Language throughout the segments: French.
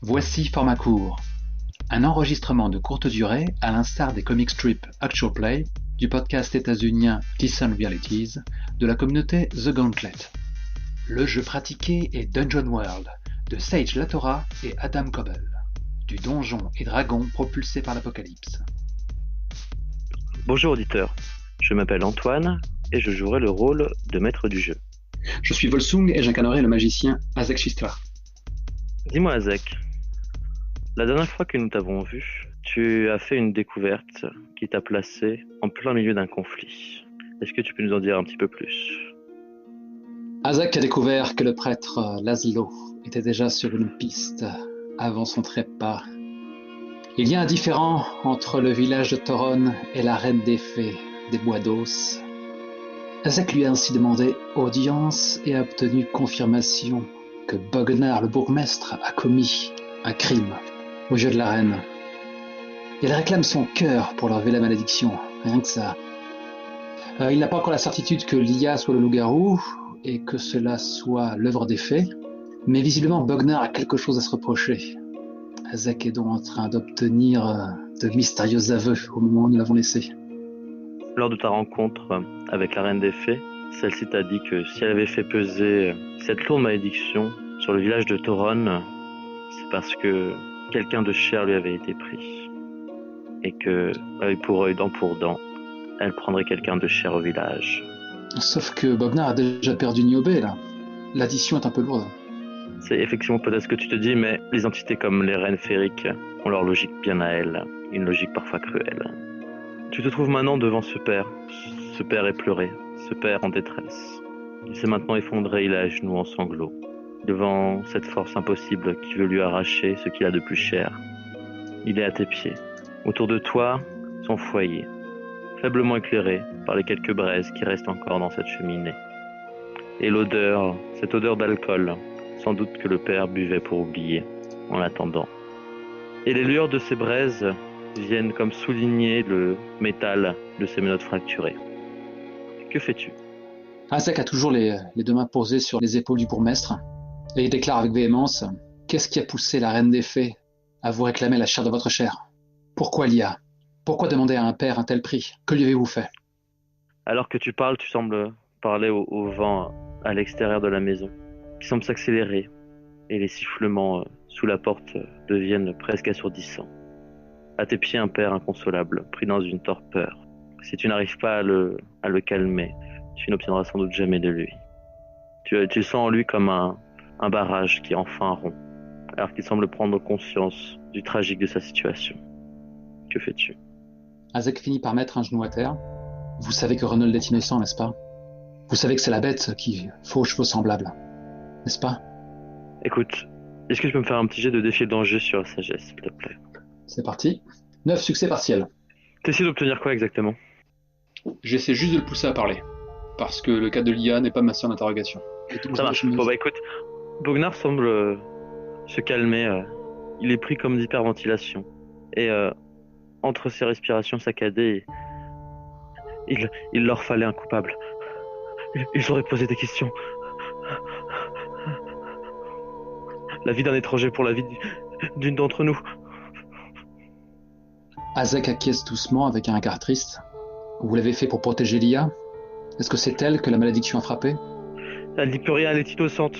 Voici format court, un enregistrement de courte durée à l'instar des comic strips Actual Play, du podcast états-unien Decent Realities, de la communauté The Gauntlet. Le jeu pratiqué est Dungeon World, de Sage Latora et Adam Koebel, du donjon et dragon propulsé par l'apocalypse. Bonjour auditeur, je m'appelle Antoine et je jouerai le rôle de maître du jeu. Je suis Volsung et j'incarnerai le magicien Azek Shistra. Dis-moi Azek, la dernière fois que nous t'avons vu, tu as fait une découverte qui t'a placé en plein milieu d'un conflit. Est-ce que tu peux nous en dire un petit peu plus? Azek a découvert que le prêtre Laszlo était déjà sur une piste avant son trépas. Il y a un différend entre le village de Toron et la reine des fées des Bois d'Os. Azek lui a ainsi demandé audience et a obtenu confirmation que Bognar, le bourgmestre, a commis un crime aux yeux de la reine. Il réclame son cœur pour lever la malédiction, rien que ça. Il n'a pas encore la certitude que Lia soit le loup-garou et que cela soit l'œuvre des fées, mais visiblement Bognar a quelque chose à se reprocher. Azek est donc en train d'obtenir de mystérieux aveux au moment où nous l'avons laissé. Lors de ta rencontre avec la reine des fées, celle-ci t'a dit que si elle avait fait peser cette lourde malédiction sur le village de Toron, c'est parce que quelqu'un de cher lui avait été pris. Et que, œil pour œil, dent pour dent, elle prendrait quelqu'un de cher au village. Sauf que Bognar a déjà perdu Niobé, là. L'addition est un peu lourde. C'est effectivement peut-être ce que tu te dis, mais les entités comme les reines féeriques ont leur logique bien à elles, une logique parfois cruelle. Tu te trouves maintenant devant ce père éploré, ce père en détresse. Il s'est maintenant effondré, il est à genoux en sanglots, devant cette force impossible qui veut lui arracher ce qu'il a de plus cher. Il est à tes pieds. Autour de toi, son foyer, faiblement éclairé par les quelques braises qui restent encore dans cette cheminée. Et l'odeur, cette odeur d'alcool, sans doute que le père buvait pour oublier, en attendant. Et les lueurs de ces braises viennent comme souligner le métal de ses menottes fracturées. Que fais-tu? Azek a toujours les deux mains posées sur les épaules du bourgmestre, et il déclare avec véhémence « Qu'est-ce qui a poussé la reine des fées à vous réclamer la chair de votre chair? Pourquoi Lia? Pourquoi demander à un père un tel prix? Que lui avez-vous fait ?» Alors que tu parles, tu sembles parler au vent à l'extérieur de la maison, qui semble s'accélérer, et les sifflements sous la porte deviennent presque assourdissants. À tes pieds, un père inconsolable, pris dans une torpeur. Si tu n'arrives pas à le calmer, tu n'obtiendras sans doute jamais de lui. Tu sens en lui comme un barrage qui enfin rompt, alors qu'il semble prendre conscience du tragique de sa situation. Que fais-tu? Azek finit par mettre un genou à terre. « Vous savez que Renold est innocent, n'est-ce pas? Vous savez que c'est la bête qui fauche vos semblables, n'est-ce pas? » Écoute, est-ce que tu peux me faire un petit jet de défi de danger sur la sagesse, s'il te plaît? C'est parti. 9 succès partiels. T'essaies d'obtenir quoi exactement? J'essaie juste de le pousser à parler, parce que le cas de Lia n'est pas ma seule interrogation. Ça marche. Bon bah écoute, Bognar semble se calmer. Il est pris comme d'hyperventilation. Et entre ses respirations saccadées, il leur fallait un coupable. Ils auraient posé des questions. La vie d'un étranger pour la vie d'une d'entre nous. Azek acquiesce doucement avec un regard triste. Vous l'avez fait pour protéger Lia? Est-ce que c'est elle que la malédiction a frappée? Elle n'y peut rien, elle est innocente.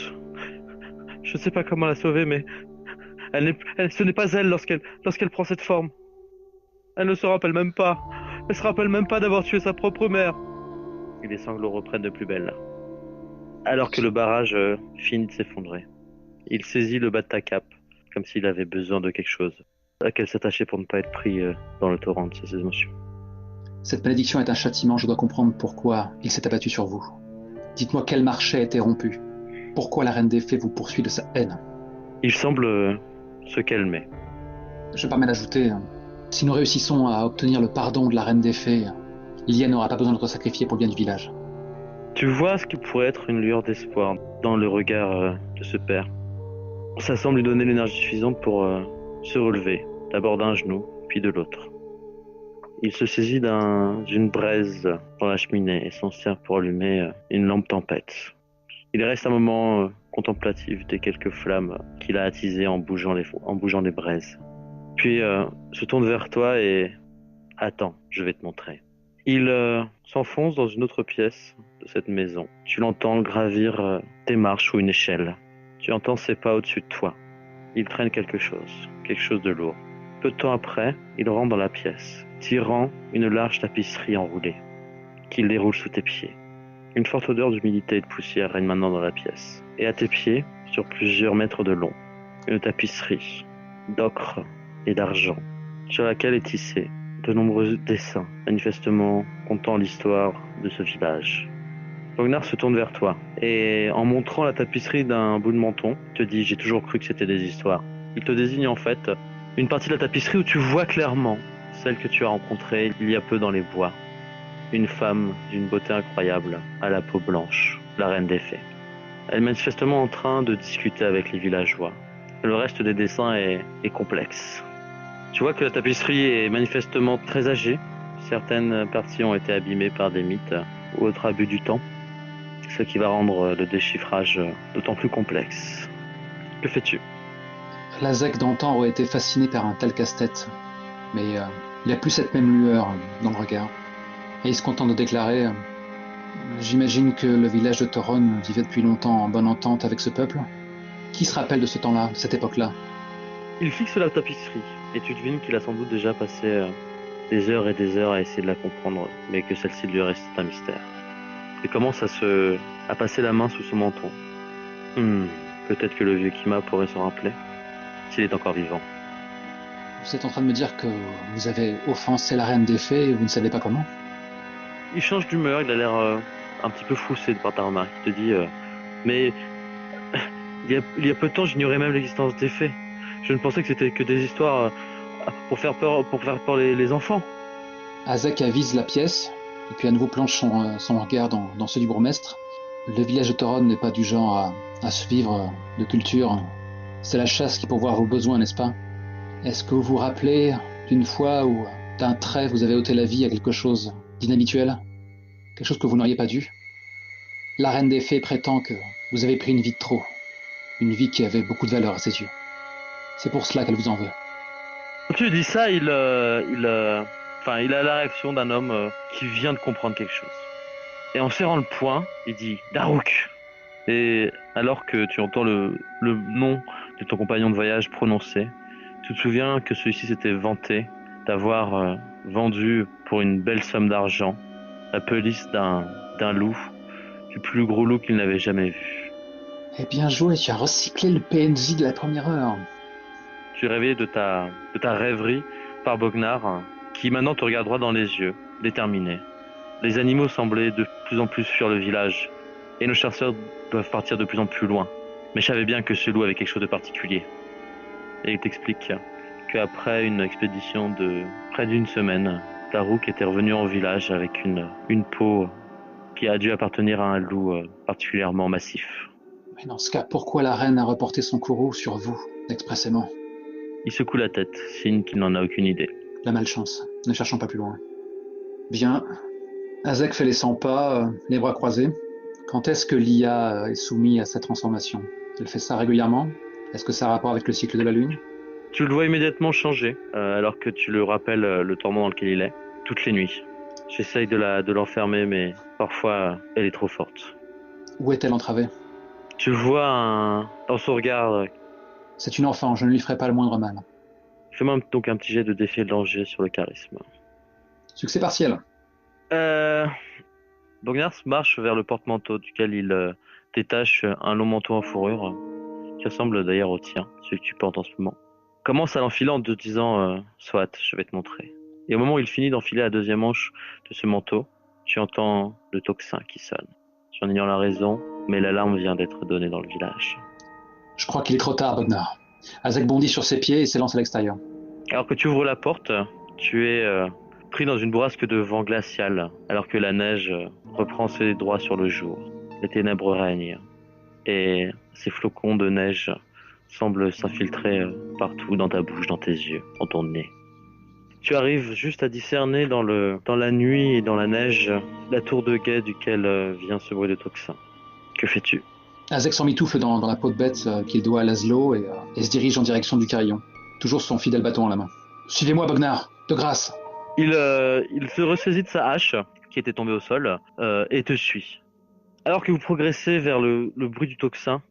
Je ne sais pas comment la sauver, mais ce n'est pas elle lorsqu'elle prend cette forme. Elle ne se rappelle même pas. Elle se rappelle même pas d'avoir tué sa propre mère. Et les sanglots reprennent de plus belle. Alors que le barrage finit de s'effondrer. Il saisit le bas de ta cape, comme s'il avait besoin de quelque chose à laquelle s'attacher pour ne pas être pris dans le torrent de ses émotions. Cette malédiction est un châtiment, je dois comprendre pourquoi il s'est abattu sur vous. Dites-moi quel marché a été rompu. Pourquoi la reine des fées vous poursuit de sa haine? Il semble se calmer. Je me permets d'ajouter, si nous réussissons à obtenir le pardon de la reine des fées, Lia n'aura pas besoin d'être sacrifiée pour le bien du village. Tu vois ce qui pourrait être une lueur d'espoir dans le regard de ce père. Ça semble lui donner l'énergie suffisante pour se relever, d'abord d'un genou, puis de l'autre. Il se saisit d'une braise dans la cheminée et s'en sert pour allumer une lampe tempête. Il reste un moment contemplatif des quelques flammes qu'il a attisées en bougeant les braises. Puis se tourne vers toi et attends, je vais te montrer. Il s'enfonce dans une autre pièce de cette maison. Tu l'entends gravir des marches ou une échelle. Tu entends ses pas au-dessus de toi. Il traîne quelque chose de lourd. Peu de temps après, il rentre dans la pièce, tirant une large tapisserie enroulée, qu'il déroule sous tes pieds. Une forte odeur d'humidité et de poussière règne maintenant dans la pièce. Et à tes pieds, sur plusieurs mètres de long, une tapisserie d'ocre et d'argent, sur laquelle est tissé de nombreux dessins, manifestement contant l'histoire de ce village. Bognar se tourne vers toi et en montrant la tapisserie d'un bout de menton, te dit « J'ai toujours cru que c'était des histoires ». Il te désigne en fait une partie de la tapisserie où tu vois clairement celle que tu as rencontrée il y a peu dans les bois. Une femme d'une beauté incroyable, à la peau blanche, la reine des fées. Elle est manifestement en train de discuter avec les villageois. Le reste des dessins est complexe. Tu vois que la tapisserie est manifestement très âgée. Certaines parties ont été abîmées par des mythes ou autres abus du temps, ce qui va rendre le déchiffrage d'autant plus complexe. Que fais-tu? Lazek d'antan aurait été fasciné par un tel casse-tête, mais il n'a plus cette même lueur dans le regard. Et il se contente de déclarer j'imagine que le village de Toron vivait depuis longtemps en bonne entente avec ce peuple. Qui se rappelle de ce temps-là, de cette époque-là? Il fixe la tapisserie, et tu devines qu'il a sans doute déjà passé des heures et des heures à essayer de la comprendre, mais que celle-ci lui reste un mystère. Il commence à passer la main sous son menton. Peut-être que le vieux Kima pourrait s'en rappeler, s'il est encore vivant. Vous êtes en train de me dire que vous avez offensé la reine des fées et vous ne savez pas comment? Il change d'humeur, il a l'air un petit peu froussé par ta remarque. Il te dit mais il y a peu de temps, j'ignorais même l'existence des fées. Je ne pensais que c'était que des histoires pour faire peur les enfants. Azek avise la pièce, et puis à nouveau plonge son regard dans ceux du bourgmestre. Le village de Toron n'est pas du genre à se vivre de culture. C'est la chasse qui pourvoit vos besoins, n'est-ce pas? Est-ce que vous vous rappelez d'une fois où, d'un trait, vous avez ôté la vie à quelque chose d'inhabituel? Quelque chose que vous n'auriez pas dû? La reine des fées prétend que vous avez pris une vie de trop. Une vie qui avait beaucoup de valeur à ses yeux. C'est pour cela qu'elle vous en veut. Quand tu dis ça, il a la réaction d'un homme qui vient de comprendre quelque chose. Et en serrant le poing, il dit Daruk. Et alors que tu entends le nom de ton compagnon de voyage prononcé, tu te souviens que celui-ci s'était vanté d'avoir vendu pour une belle somme d'argent la pelisse d'un loup, du plus gros loup qu'il n'avait jamais vu. Eh bien joué, tu as recyclé le PNJ de la première heure. Tu es réveillé de ta rêverie par Bognar, qui maintenant te regarde droit dans les yeux, déterminé. Les animaux semblaient de plus en plus fuir le village, et nos chasseurs doivent partir de plus en plus loin. Mais je savais bien que ce loup avait quelque chose de particulier. Et il t'explique qu'après une expédition de près d'une semaine, Daruk était revenu en village avec une peau qui a dû appartenir à un loup particulièrement massif. Mais dans ce cas, pourquoi la reine a reporté son courroux sur vous, expressément? Il secoue la tête, signe qu'il n'en a aucune idée. La malchance. Ne cherchons pas plus loin. Bien. Azek fait les 100 pas, les bras croisés. Quand est-ce que l'IA est soumise à cette transformation? Elle fait ça régulièrement? Est-ce que ça a rapport avec le cycle de la Lune? Tu le vois immédiatement changer, alors que tu le rappelles le tourment dans lequel il est, toutes les nuits. J'essaye de l'enfermer, mais parfois elle est trop forte. Où est-elle entravée? Tu le vois dans son regard. C'est une enfant, je ne lui ferai pas le moindre mal. Fais-moi donc un petit jet de défi et de danger sur le charisme. Succès partiel. Bognar marche vers le porte-manteau duquel il détache un long manteau en fourrure, qui ressemble d'ailleurs au tien, celui que tu portes en ce moment. Commence à l'enfiler en te disant soit, je vais te montrer. Et au moment où il finit d'enfiler la deuxième manche de ce manteau, tu entends le tocsin qui sonne. Tu en ignores la raison, mais l'alarme vient d'être donnée dans le village. Je crois qu'il est trop tard, Bognar. Azek bondit sur ses pieds et s'élance à l'extérieur. Alors que tu ouvres la porte, tu es pris dans une bourrasque de vent glacial, alors que la neige reprend ses droits sur le jour. Les ténèbres règnent, et ces flocons de neige semblent s'infiltrer partout dans ta bouche, dans tes yeux, dans ton nez. Tu arrives juste à discerner dans la nuit et dans la neige la tour de guet duquel vient ce bruit de tocsin. Que fais-tu? Azek s'emmitoufle dans la peau de bête qu'il doit à Laszlo et se dirige en direction du carillon, toujours son fidèle bâton à la main. Suivez-moi, Bognar, de grâce. Il se ressaisit de sa hache, qui était tombée au sol, et te suit. Alors que vous progressez vers le bruit du tocsin,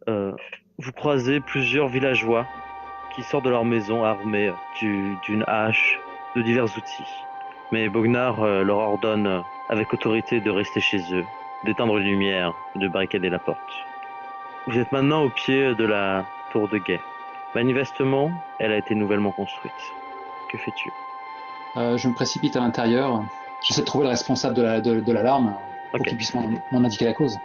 vous croisez plusieurs villageois qui sortent de leur maison armés d'une hache, de divers outils. Mais Bognar leur ordonne avec autorité de rester chez eux, d'éteindre les lumières, de barricader la porte. Vous êtes maintenant au pied de la tour de guet. Manifestement, elle a été nouvellement construite. Que fais-tu? Je me précipite à l'intérieur. J'essaie de trouver le responsable de l'alarme pour Ok. qu'il puisse m'en indiquer la cause.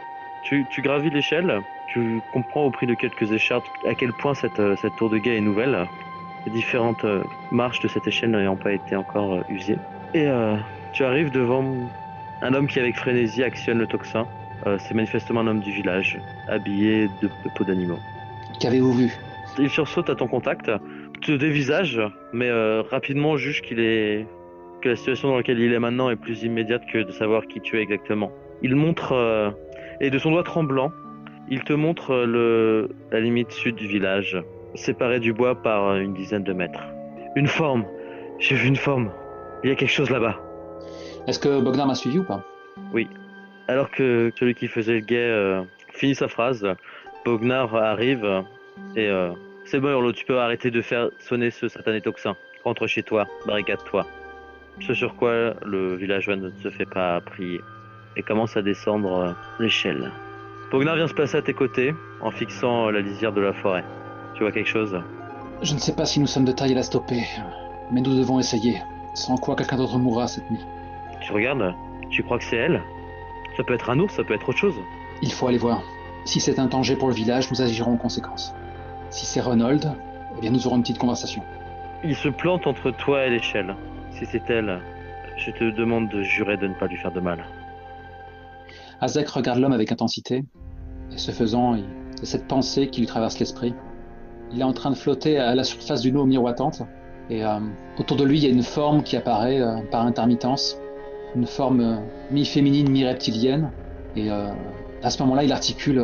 Tu gravis l'échelle, tu comprends au prix de quelques écharpes à quel point cette tour de guet est nouvelle, les différentes marches de cette échelle n'ayant pas été encore usées. Et tu arrives devant un homme qui avec frénésie actionne le tocsin. C'est manifestement un homme du village, habillé de peau d'animaux. Qu'avez-vous vu? Il sursaute à ton contact, te dévisage, mais rapidement juge que la situation dans laquelle il est maintenant est plus immédiate que de savoir qui tu es exactement. Il montre, et de son doigt tremblant, il te montre la limite sud du village, séparée du bois par une dizaine de mètres. Une forme. J'ai vu une forme. Il y a quelque chose là-bas. Est-ce que Bognar m'a suivi ou pas? Oui. Alors que celui qui faisait le guet finit sa phrase, Bognar arrive et c'est bon Hurlo, tu peux arrêter de faire sonner ce satané tocsin. Rentre chez toi, barricade-toi. Ce sur quoi le villageois ne se fait pas prier et commence à descendre l'échelle. Bognar vient se placer à tes côtés en fixant la lisière de la forêt. Tu vois quelque chose? Je ne sais pas si nous sommes de taille à la stopper, mais nous devons essayer. Sans quoi quelqu'un d'autre mourra cette nuit. Tu regardes? Tu crois que c'est elle? Ça peut être un ours, ça peut être autre chose. Il faut aller voir. Si c'est un danger pour le village, nous agirons en conséquence. Si c'est Ronald, eh bien nous aurons une petite conversation. Il se plante entre toi et l'échelle. Si c'est elle, je te demande de jurer de ne pas lui faire de mal. Azek regarde l'homme avec intensité, et ce faisant, il y a cette pensée qui lui traverse l'esprit. Il est en train de flotter à la surface d'une eau miroitante, et autour de lui, il y a une forme qui apparaît par intermittence, une forme mi-féminine, mi-reptilienne, et à ce moment-là, il articule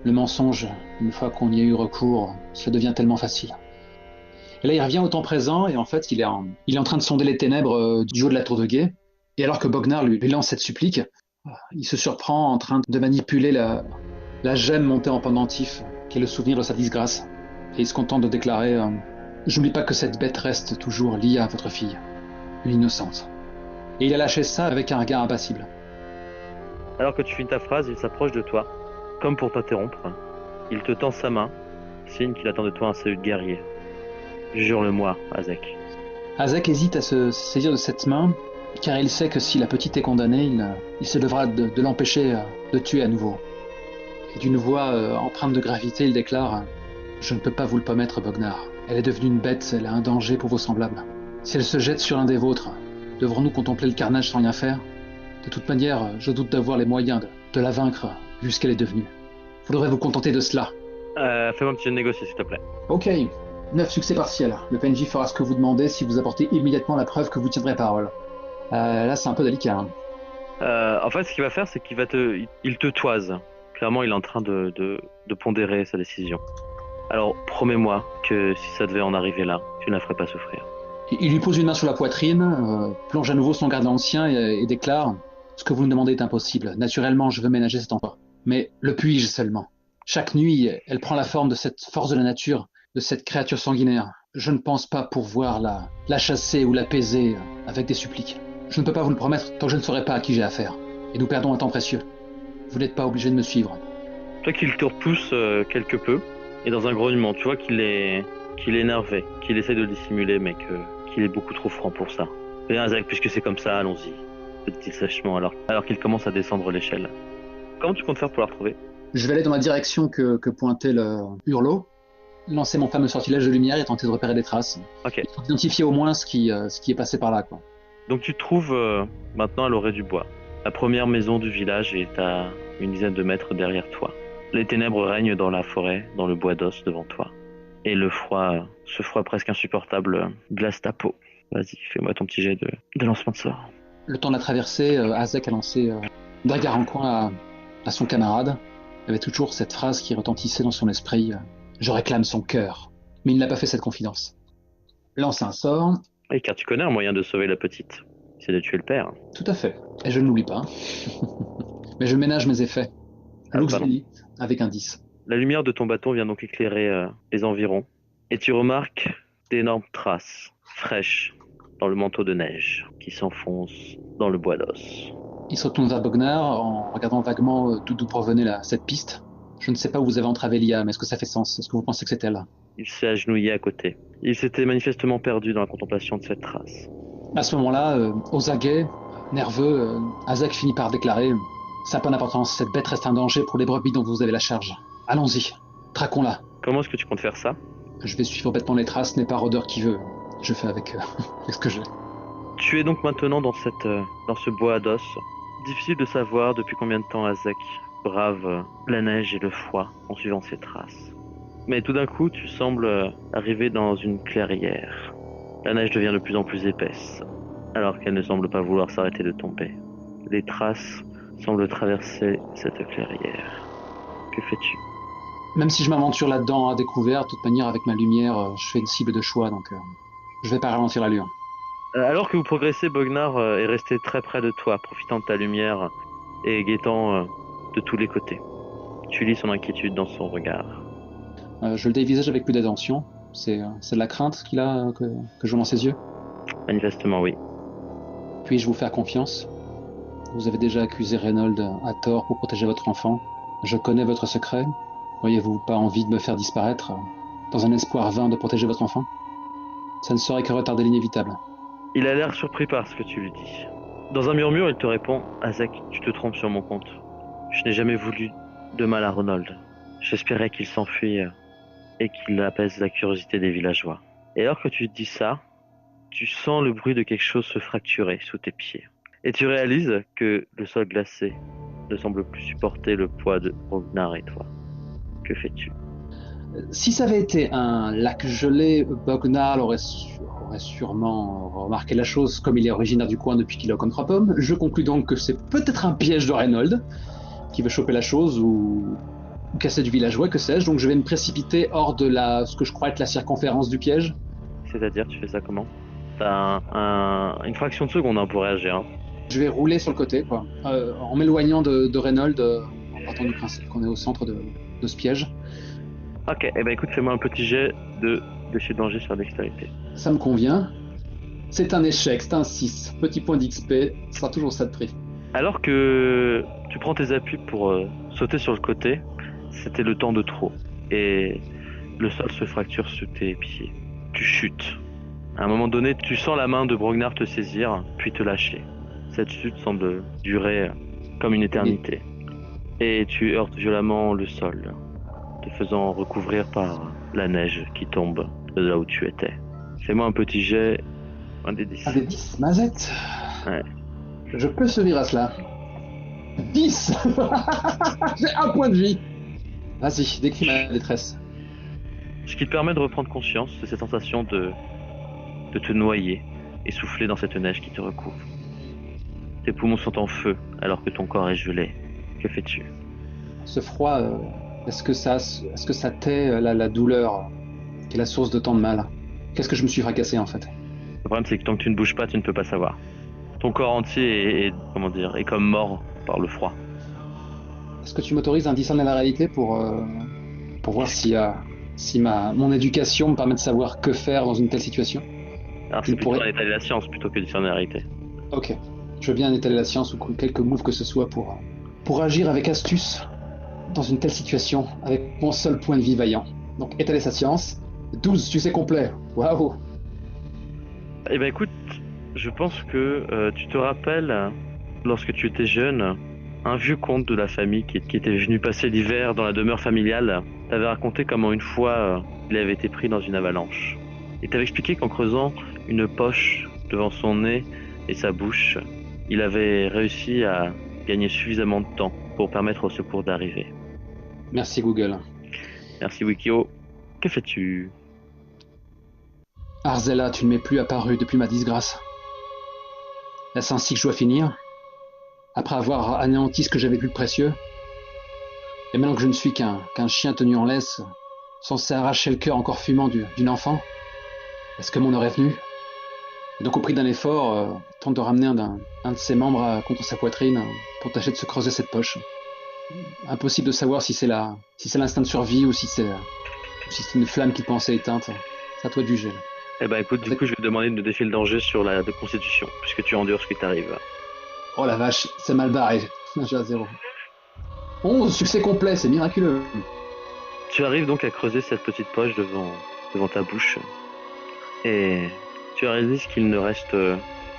le mensonge. Une fois qu'on y a eu recours, cela devient tellement facile. Et là, il revient au temps présent, et en fait, il est en train de sonder les ténèbres du haut de la tour de guet, et alors que Bognar lui lance cette supplique, il se surprend en train de manipuler la gemme montée en pendentif, qui est le souvenir de sa disgrâce. Et il se contente de déclarer j'oublie pas que cette bête reste toujours liée à votre fille, une innocente. Et il a lâché ça avec un regard impassible. Alors que tu finis ta phrase, il s'approche de toi, comme pour t'interrompre. Il te tend sa main, signe qu'il attend de toi un salut de guerrier. Jure-le-moi, Azek. Azek hésite à se saisir de cette main, car il sait que si la petite est condamnée, il se devra de l'empêcher de tuer à nouveau. Et d'une voix empreinte de gravité, il déclare je ne peux pas vous le promettre, Bognar. Elle est devenue une bête, elle a un danger pour vos semblables. Si elle se jette sur l'un des vôtres, devrons-nous contempler le carnage sans rien faire? De toute manière, je doute d'avoir les moyens de la vaincre, vu ce qu'elle est devenue. Vous devrez vous contenter de cela. Fais-moi un petit jeu de négocier, s'il te plaît. Ok, 9 succès partiels. Le PNJ fera ce que vous demandez si vous apportez immédiatement la preuve que vous tiendrez parole. Là, c'est un peu délicat. Hein. En fait, ce qu'il va faire, c'est qu'il il te toise. Clairement, il est en train de pondérer sa décision. Alors, promets-moi que si ça devait en arriver là, tu ne la ferais pas souffrir. Il lui pose une main sur la poitrine, plonge à nouveau son garde ancien et déclare « Ce que vous me demandez est impossible. Naturellement, je veux ménager cet enfant. Mais le puis-je seulement? Chaque nuit, elle prend la forme de cette force de la nature, de cette créature sanguinaire. Je ne pense pas pouvoir la chasser ou l'apaiser avec des suppliques. Je ne peux pas vous le promettre tant que je ne saurai pas à qui j'ai affaire. Et nous perdons un temps précieux. Vous n'êtes pas obligé de me suivre. » Toi qu'il te repousse quelque peu, et dans un grognement, tu vois qu'il est énervé, qu'il essaie de le dissimuler, mais qu'il est beaucoup trop franc pour ça. Viens, Zach, puisque c'est comme ça, allons-y. Petit sèchement, alors qu'il commence à descendre l'échelle. Comment tu comptes faire pour la retrouver? Je vais aller dans la direction que pointait le hurlot, lancer mon fameux sortilège de lumière et tenter de repérer des traces. Ok. Il faut identifier au moins ce qui est passé par là, quoi. Donc tu te trouves maintenant à l'orée du bois. La première maison du village est à une dizaine de mètres derrière toi. Les ténèbres règnent dans la forêt, dans le bois d'os devant toi. Et le froid, ce froid presque insupportable, glace ta peau. Vas-y, fais-moi ton petit jet de lancement de sort. Le temps de la traversée, Azek a lancé Dragar en coin à son camarade. Il y avait toujours cette phrase qui retentissait dans son esprit. Je réclame son cœur. Mais il n'a pas fait cette confidence. Lance un sort. Et car tu connais un moyen de sauver la petite. C'est de tuer le père. Tout à fait. Et je ne l'oublie pas. Mais je ménage mes effets. Lux Pardon. Belli, avec un 10. La lumière de ton bâton vient donc éclairer les environs. Et tu remarques d'énormes traces fraîches dans le manteau de neige qui s'enfonce dans le bois d'os. Il se retourne vers Bognar en regardant vaguement d'où provenait cette piste. Je ne sais pas où vous avez entravé Lia, mais est-ce que ça fait sens? Est-ce que vous pensez que c'est elle? Il s'est agenouillé à côté. Il s'était manifestement perdu dans la contemplation de cette trace. À ce moment-là, aux aguets, nerveux, Azek finit par déclarer « Ça n'a pas d'importance, cette bête reste un danger pour les brebis dont vous avez la charge. Allons-y, traquons-la. Comment est-ce que tu comptes faire ça? Je vais suivre bêtement les traces, n'est pas rôdeur qui veut. Je fais avec ce que j'ai. » Tu es donc maintenant dans ce bois d'os. Difficile de savoir depuis combien de temps Azek brave la neige et le froid en suivant ses traces. Mais tout d'un coup, tu sembles arriver dans une clairière. La neige devient de plus en plus épaisse, alors qu'elle ne semble pas vouloir s'arrêter de tomber. Les traces semblent traverser cette clairière. Que fais-tu? Même si je m'aventure là-dedans à découvert, de toute manière, avec ma lumière, je fais une cible de choix, donc je vais pas ralentir l'allure. Alors que vous progressez, Bognar est resté très près de toi, profitant de ta lumière et guettant de tous les côtés. Tu lis son inquiétude dans son regard. Je le dévisage avec plus d'attention. C'est de la crainte qu'il a que je vois dans ses yeux. Manifestement, oui. Puis-je vous faire confiance? Vous avez déjà accusé Reynold à tort pour protéger votre enfant. Je connais votre secret. N'auriez-vous pas envie de me faire disparaître dans un espoir vain de protéger votre enfant? Ça ne serait que retarder l'inévitable. Il a l'air surpris par ce que tu lui dis. Dans un murmure, il te répond « Azek, tu te trompes sur mon compte. Je n'ai jamais voulu de mal à Reynold. J'espérais qu'il s'enfuit et qu'il apaise la curiosité des villageois. » Et alors que tu dis ça, tu sens le bruit de quelque chose se fracturer sous tes pieds. Et tu réalises que le sol glacé ne semble plus supporter le poids de Bognar et toi. Que fais-tu? Si ça avait été un lac gelé, Bognar aurait sûrement remarqué la chose, comme il est originaire du coin depuis qu'il est au contre pommes. Je conclus donc que c'est peut-être un piège de Reynold, qui veut choper la chose ou casser du villageois, que sais-je. Donc je vais me précipiter hors de ce que je crois être la circonférence du piège. C'est-à-dire, tu fais ça comment? T'as une fraction de seconde pour réagir. Hein. Je vais rouler sur le côté, quoi, en m'éloignant de Reynold, en partant du principe qu'on est au centre de ce piège. Ok, et écoute, fais-moi un petit jet de déchet de danger sur la dextérité. Ça me convient. C'est un échec, c'est un 6. Petit point d'XP, ce sera toujours ça de prix. Alors que tu prends tes appuis pour sauter sur le côté, c'était le temps de trop. Et le sol se fracture sous tes pieds. Tu chutes. À un moment donné, tu sens la main de Bognar te saisir, puis te lâcher. Cette chute semble durer comme une éternité. Et tu heurtes violemment le sol, te faisant recouvrir par la neige qui tombe de là où tu étais. Fais-moi un petit jet, un des 10. Un des 10, Mazette. Ouais. Je peux survivre à cela. 10. J'ai un point de vie. Vas-y, décris ma détresse. Ce qui te permet de reprendre conscience de cette sensation de te noyer, essoufflé dans cette neige qui te recouvre. Tes poumons sont en feu alors que ton corps est gelé. Que fais-tu? Ce froid, est-ce que ça tait la douleur qui est la source de tant de mal? Qu'est-ce que je me suis fracassé en fait? Le problème c'est que tant que tu ne bouges pas, tu ne peux pas savoir. Ton corps entier est comme mort par le froid. Est-ce que tu m'autorises à discerner la réalité pour voir si mon éducation me permet de savoir que faire dans une telle situation? Alors c'est plutôt étaler la science plutôt que discerner la réalité. Ok, je veux bien étaler la science ou quelques moves que ce soit pour agir avec astuce dans une telle situation avec mon seul point de vie vaillant. Donc étaler sa science. 12, succès complet. Waouh. Eh ben écoute, je pense que tu te rappelles, lorsque tu étais jeune, un vieux conte de la famille qui était venu passer l'hiver dans la demeure familiale t'avait raconté comment une fois il avait été pris dans une avalanche. Il t'avait expliqué qu'en creusant une poche devant son nez et sa bouche, il avait réussi à gagner suffisamment de temps pour permettre au secours d'arriver. Merci Google. Merci Wikio. Que fais-tu? Arzella, tu ne m'es plus apparu depuis ma disgrâce. Est-ce ainsi que je dois finir? Après avoir anéanti ce que j'avais de plus précieux? Et maintenant que je ne suis qu'un chien tenu en laisse, censé arracher le cœur encore fumant d'une enfant, est-ce que mon heure est venue? Et donc au prix d'un effort, tente de ramener un de ses membres contre sa poitrine pour tâcher de se creuser cette poche. Impossible de savoir si c'est l'instinct de survie ou si c'est une flamme qui pensait éteinte. C'est à toi de juger. Là. Eh ben écoute, du coup, je vais te demander de défier le danger sur la de constitution, puisque tu endures ce qui t'arrive. Oh la vache, c'est mal barré. J'ai à 0. 11, succès complet, c'est miraculeux. Tu arrives donc à creuser cette petite poche devant ta bouche, et tu réalises qu'il ne reste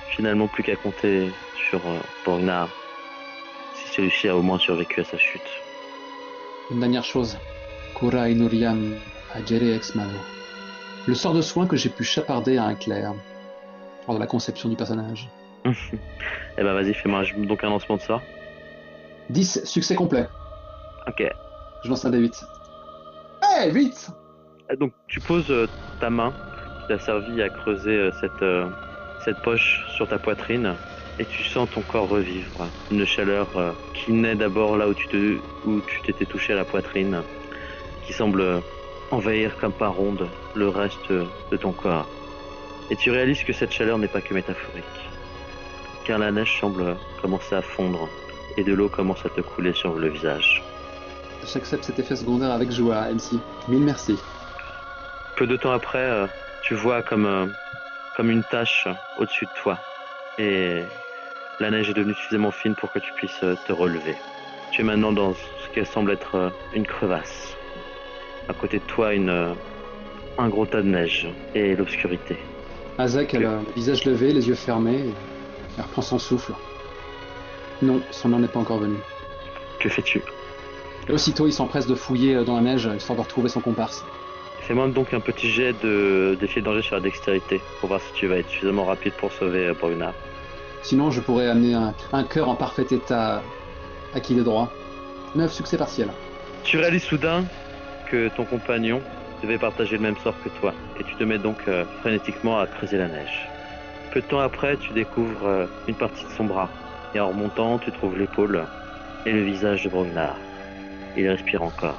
finalement plus qu'à compter sur Borgnar, si celui-ci a au moins survécu à sa chute. Une dernière chose. Cura inuriam agere ex malo. Le sort de soin que j'ai pu chaparder à un clerc lors de la conception du personnage. Eh ben vas-y, fais-moi donc un lancement de sort. 10, succès complet. Ok. Je lance un D8. Hey, vite! Donc tu poses ta main qui t'a servi à creuser cette poche sur ta poitrine et tu sens ton corps revivre. Une chaleur qui naît d'abord là où tu t'étais touché à la poitrine, qui semble envahir comme par onde le reste de ton corps. Et tu réalises que cette chaleur n'est pas que métaphorique, car la neige semble commencer à fondre et de l'eau commence à te couler sur le visage. J'accepte cet effet secondaire avec joie, MC. Mille merci. Peu de temps après, tu vois comme une tache au-dessus de toi. Et la neige est devenue suffisamment fine pour que tu puisses te relever. Tu es maintenant dans ce qui semble être une crevasse. À côté de toi, un gros tas de neige et l'obscurité. Azek a le visage levé, les yeux fermés, et elle reprend son souffle. Non, son heure n'est pas encore venue. Que fais-tu? Et aussitôt, il s'empresse de fouiller dans la neige, histoire de retrouver son comparse. Fais-moi donc un petit jet de défi de danger sur la dextérité, pour voir si tu vas être suffisamment rapide pour sauver Borgnar. Sinon, je pourrais amener un cœur en parfait état acquis de droit. 9 succès partiels. Tu réalises soudain que ton compagnon devait partager le même sort que toi, et tu te mets donc frénétiquement à creuser la neige. Peu de temps après, tu découvres une partie de son bras, et en remontant, tu trouves l'épaule et le visage de Borgnar. Il respire encore.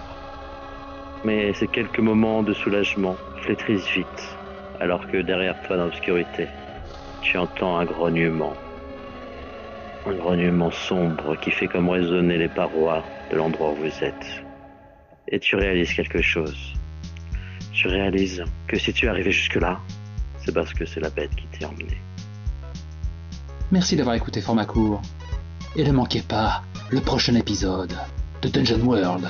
Mais ces quelques moments de soulagement flétrissent vite, alors que derrière toi dans l'obscurité, tu entends un grognement sombre qui fait comme résonner les parois de l'endroit où vous êtes. Et tu réalises quelque chose. Tu réalises que si tu es arrivé jusque-là, c'est parce que c'est la bête qui t'est emmené. Merci d'avoir écouté Format Court. Et ne manquez pas le prochain épisode de Dungeon World.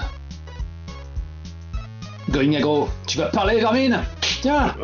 Going Agro, tu vas parler, Vermine? Tiens.